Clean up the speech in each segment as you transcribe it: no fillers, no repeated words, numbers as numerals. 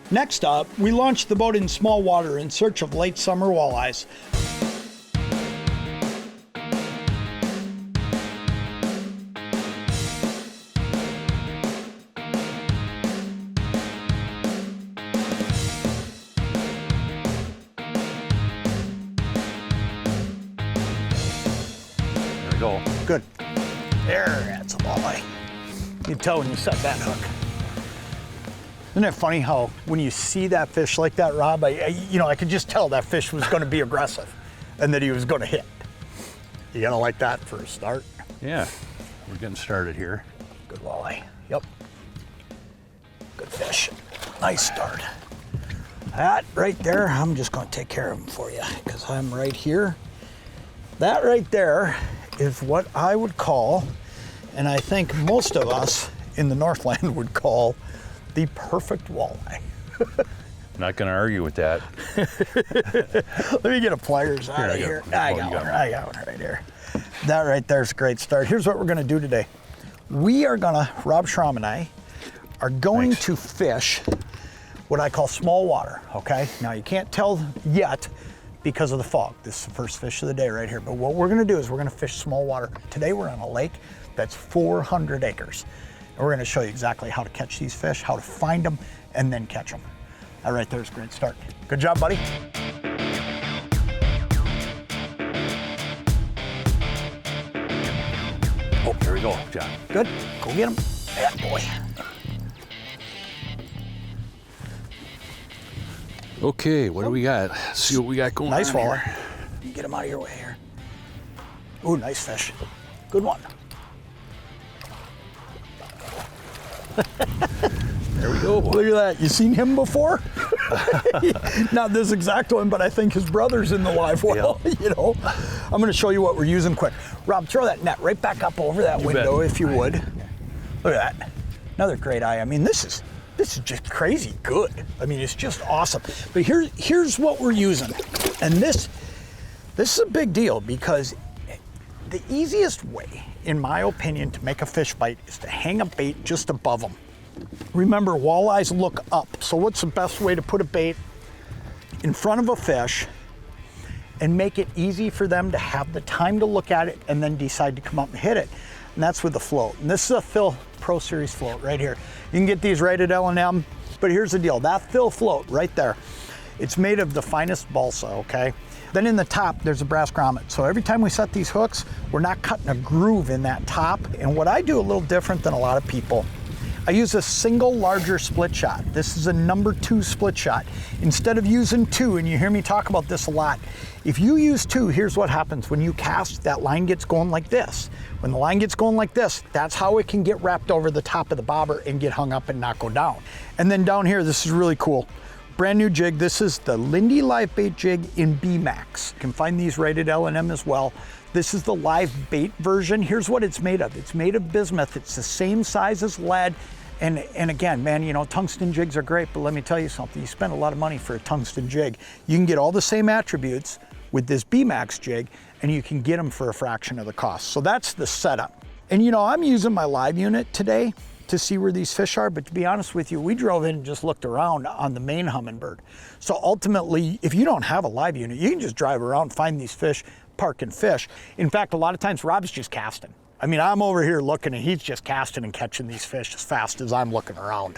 Next up, we launched the boat in small water in search of late summer walleyes. There we go. Good. There, that's a walleye. You can tell when you set that hook. Isn't it funny how when you see that fish like that, Rob, I could just tell that fish was going to be aggressive and that he was going to hit. You gotta like that for a start. Yeah, we're getting started here. Good walleye. Yep. Good fish. Nice start. That right there, I'm just going to take care of him for you because I'm right here. That right there is what I would call, and I think most of us in the Northland would call, the perfect walleye. I'm not going to argue with that. Let me get a pliers out of here. I got one right here. That right there's a great start. Here's what we're going to do today. We are going to, Rob Schramm and I, are going to fish what I call small water, okay? Now you can't tell yet because of the fog. This is the first fish of the day right here. But what we're going to do is we're going to fish small water. Today we're on a lake that's 400 acres. And we're going to show you exactly how to catch these fish, how to find them, and then catch them. That right there's a great start. Good job, buddy. Oh, there we go, John. Good. Go get him. That boy. Okay, what do we got? Let's see what we got going on. Nice walleye. Here. Get him out of your way here. Ooh, nice fish. Good one. There we go. Look at that. You seen him before? Not this exact one, but I think his brother's in the live well. Yep. You know, I'm going to show you what we're using quick. Rob, throw that net right back up over that window if you would. Look at that. Another great eye. I mean, this is just crazy good. I mean, it's just awesome. But here's what we're using. And this is a big deal because the easiest way, in my opinion, to make a fish bite is to hang a bait just above them. Remember, walleyes look up. So what's the best way to put a bait in front of a fish and make it easy for them to have the time to look at it and then decide to come up and hit it? And that's with the float. And this is a Phil Pro Series float right here. You can get these right at L&M, but here's the deal. That Phil float right there, it's made of the finest balsa, okay? Then in the top, there's a brass grommet. So every time we set these hooks, we're not cutting a groove in that top. And what I do a little different than a lot of people, I use a single larger split shot. This is a number 2 split shot. Instead of using 2, and you hear me talk about this a lot, if you use 2, here's what happens. When you cast, that line gets going like this. When the line gets going like this, that's how it can get wrapped over the top of the bobber and get hung up and not go down. And then down here, this is really cool. Brand new jig. This is the Lindy live bait jig in B-Max. You can find these right at L&M as well. This is the live bait version. Here's what it's made of. It's made of bismuth. It's the same size as lead. And again, man, you know, tungsten jigs are great, but let me tell you something. You spend a lot of money for a tungsten jig. You can get all the same attributes with this B-Max jig, and you can get them for a fraction of the cost. So that's the setup. And you know, I'm using my live unit today to see where these fish are, but to be honest with you, we drove in and just looked around on the main Humminbird. So ultimately, if you don't have a live unit, you can just drive around, find these fish, park and fish. In fact, a lot of times Rob's just casting. I mean, I'm over here looking and he's just casting and catching these fish as fast as I'm looking around.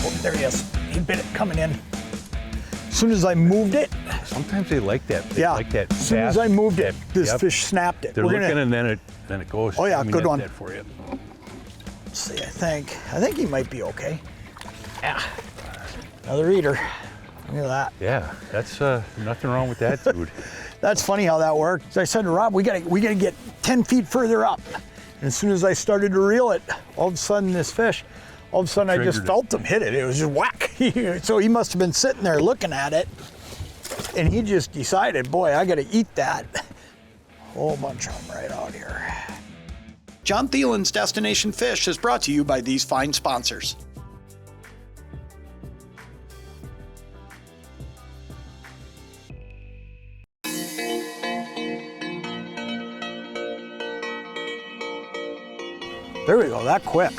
Oh, there he is. He bit it coming in. As soon as I moved it. Sometimes they like that. They like that as soon as I moved it, this fish snapped it. They're looking and then it goes. Oh yeah, good one. That for you. Let's see, I think he might be okay. Yeah, another eater. Look at that. Yeah, that's nothing wrong with that, dude. That's funny how that worked. So I said to Rob, we gotta get 10 feet further up. And as soon as I started to reel it, all of a sudden this fish, all of a sudden I just felt him hit it. It was just whack. So he must have been sitting there looking at it, and he just decided, boy, I gotta eat that. Whole bunch of them right out here. Jon Thelen's Destination Fish is brought to you by these fine sponsors. There we go, that quick.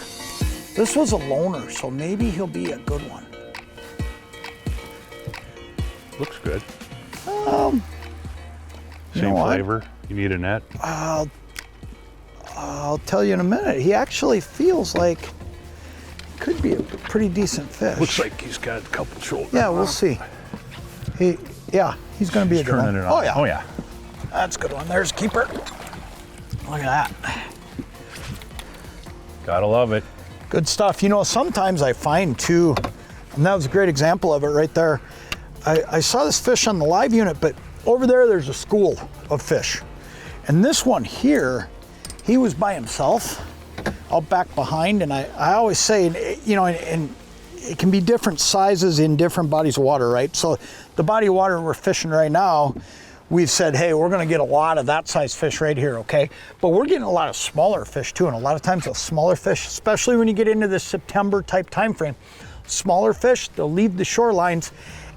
This was a loner, so maybe he'll be a good one. Looks good. Same flavor. You need a net? I'll tell you in a minute. He actually feels like could be a pretty decent fish. Looks like he's got a couple shoulders. Yeah, we'll see. He's going to be a good one. Oh yeah. Oh yeah. That's a good one. There's a keeper. Look at that. Gotta love it. Good stuff. You know, sometimes I find too, and that was a great example of it right there. I saw this fish on the live unit, but over there's a school of fish. And this one here, he was by himself out back behind. And I always say, you know, and it can be different sizes in different bodies of water, right? So the body of water we're fishing right now, we've said, hey, we're gonna get a lot of that size fish right here, okay? But we're getting a lot of smaller fish too, and a lot of times those smaller fish, especially when you get into the September type time frame, smaller fish, they'll leave the shorelines,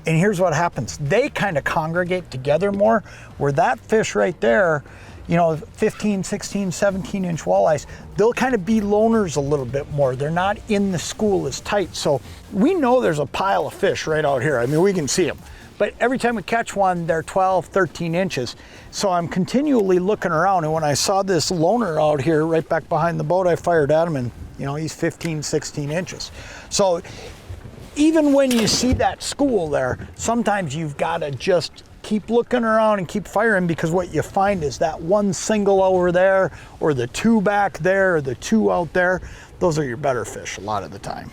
and here's what happens. They kind of congregate together more, where that fish right there, you know, 15, 16, 17-inch walleyes, they'll kind of be loners a little bit more. They're not in the school as tight. So we know there's a pile of fish right out here. I mean, we can see them. But every time we catch one, they're 12, 13 inches. So I'm continually looking around, and when I saw this loner out here right back behind the boat, I fired at him, and you know, he's 15, 16 inches. So even when you see that school there, sometimes you've got to just keep looking around and keep firing, because what you find is that one single over there, or the two back there, or the two out there, those are your better fish a lot of the time.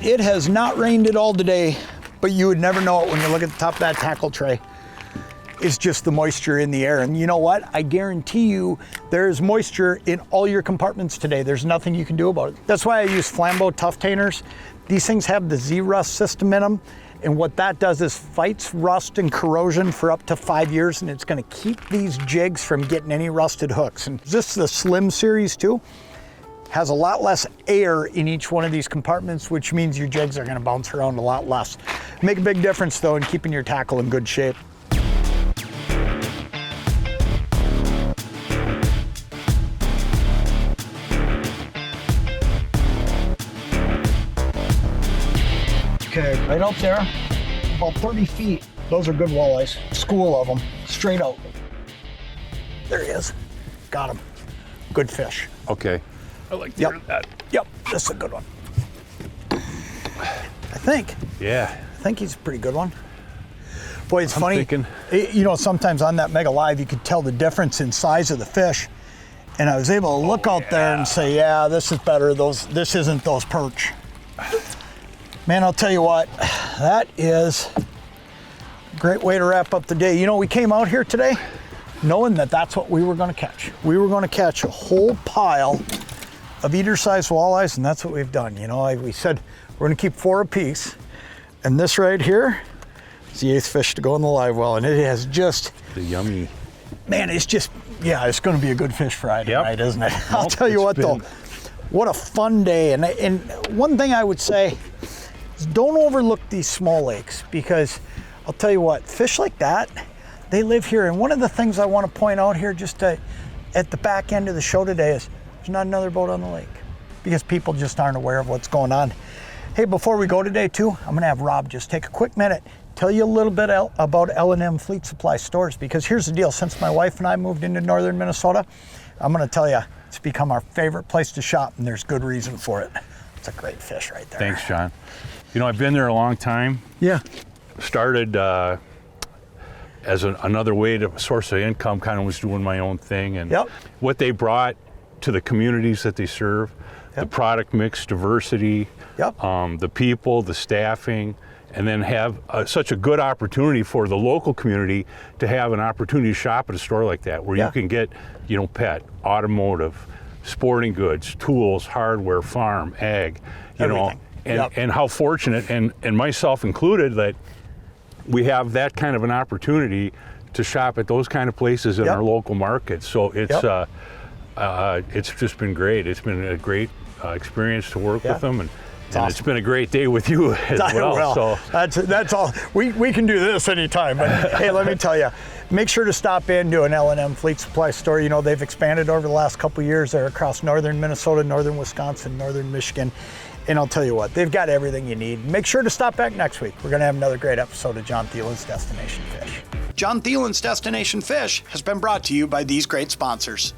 It has not rained at all today, but you would never know it when you look at the top of that tackle tray. It's just the moisture in the air. And you know what? I guarantee you there's moisture in all your compartments today. There's nothing you can do about it. That's why I use Flambeau Tough Tainers. These things have the Z-Rust system in them. And what that does is fights rust and corrosion for up to 5 years, and it's gonna keep these jigs from getting any rusted hooks. And this is the Slim series too. Has a lot less air in each one of these compartments, which means your jigs are gonna bounce around a lot less. Make a big difference though in keeping your tackle in good shape. Okay, right out there, about 30 feet. Those are good walleyes, school of them, straight out. There he is, got him. Good fish. Okay. I like to hear that. Yep, this is a good one. I think. Yeah. I think he's a pretty good one. Boy, it's funny. Thinking. You know, sometimes on that Mega Live, you could tell the difference in size of the fish. And I was able to look out there and say, yeah, this is better. This isn't those perch. Man, I'll tell you what, that is a great way to wrap up the day. You know, we came out here today knowing that that's what we were going to catch. We were going to catch a whole pile of eater-sized walleyes, and that's what we've done. You know, we said we're going to keep 4 apiece, and this right here is the 8th fish to go in the live well, and it has just the yummy. Man, it's just, yeah, it's going to be a good fish Friday night, isn't it? I'll tell you what, though, what a fun day. And one thing I would say is don't overlook these small lakes, because I'll tell you what, fish like that, they live here. And one of the things I want to point out here just at the back end of the show today is there's not another boat on the lake, because people just aren't aware of what's going on. Hey, before we go today too, I'm going to have Rob just take a quick minute, tell you a little bit about L&M Fleet Supply Stores, because here's the deal. Since my wife and I moved into northern Minnesota, I'm going to tell you, it's become our favorite place to shop, and there's good reason for it. It's a great fish right there. Thanks, John. You know, I've been there a long time. Yeah. Started as another way to source of income, kind of was doing my own thing. And what they brought to the communities that they serve, the product mix, diversity, the people, the staffing, and then have such a good opportunity for the local community to have an opportunity to shop at a store like that, where you can get, you know, pet, automotive, sporting goods, tools, hardware, farm, ag, you know, and how fortunate, and myself included, that we have that kind of an opportunity to shop at those kind of places in our local markets. So it's just been great. It's been a great experience to work with them, and It's been a great day with you as well. So that's all. We can do this anytime. But hey, let me tell you, make sure to stop in to an L&M Fleet Supply store. You know, they've expanded over the last couple of years. They're across northern Minnesota, northern Wisconsin, northern Michigan. And I'll tell you what, they've got everything you need. Make sure to stop back next week. We're going to have another great episode of Jon Thelen's Destination Fish. Jon Thelen's Destination Fish has been brought to you by these great sponsors.